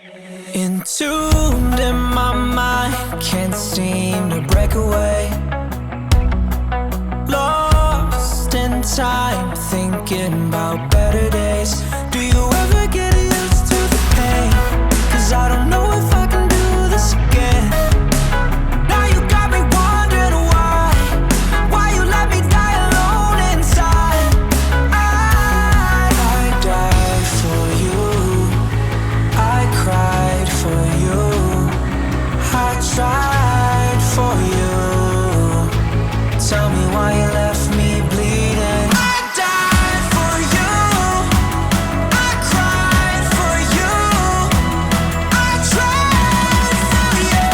Entombed in my mind, can't seem to break away. Lost in time, thinking about better days. Do you ever get used to the pain? 'Cause I don't know if I can do this again. Now you got me wondering why you let me die alone inside. I died for you, I cried for you, I tried for you. Tell me why you left me bleeding. I died for you, I cried for you, I tried for you.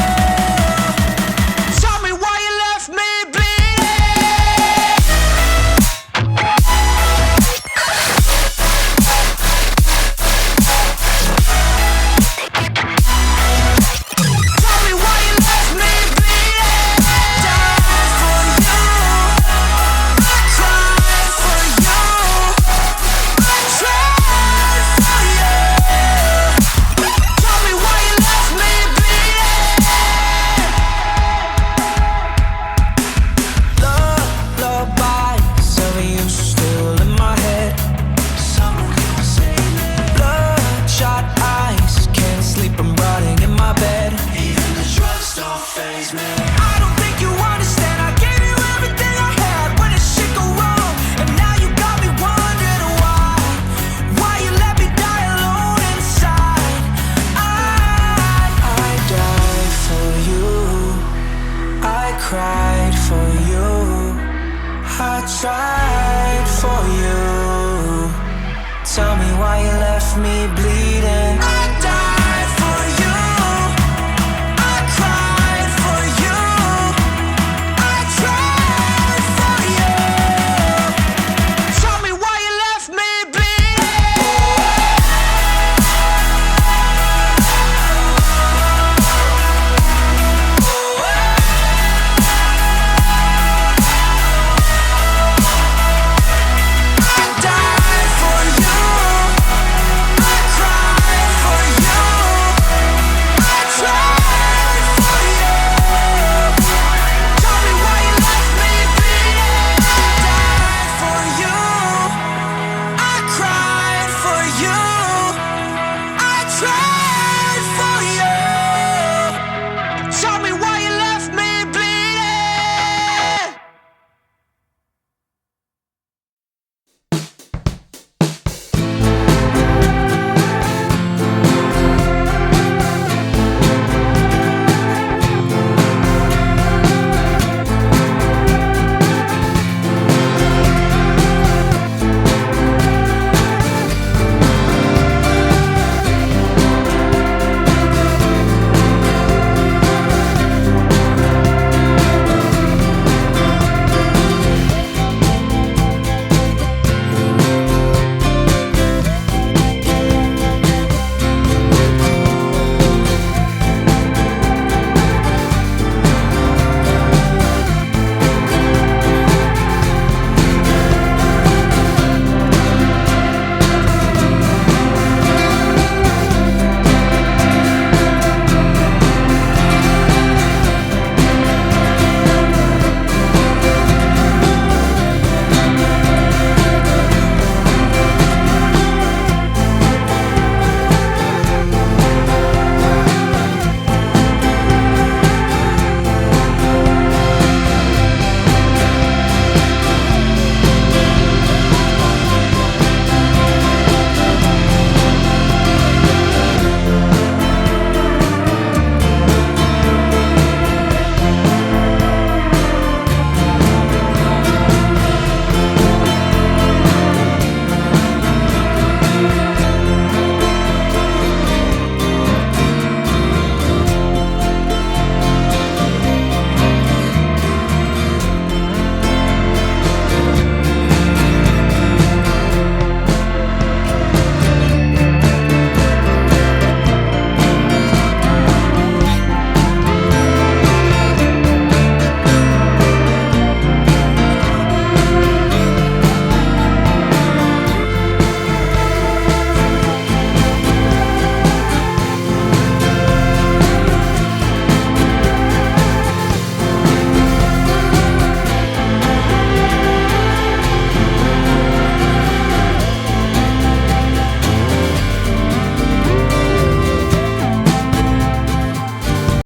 Tell me why you left me bleeding. Tell me why you left me bleeding. Died for you, I cried for you, I tried for you. Tell me why you left me bleeding. Lullabies of you still in my head. Bloodshot eyes, can't sleep, I'm rotting in my bed. Even the drugs don't faze me. I don't think you understand, I gave you everything I had. When did shit go wrong? And now you got me wondering why you let me die alone inside. I died for you, I cried for you, I tried for you. Tell me why you left me bleeding. I died for you, I cried for you, I tried for you. Tell me why you left me bleeding. I died for you, I cried for you, I tried for you. Tell me why you left me bleeding. I died for you, I cried for you, I tried.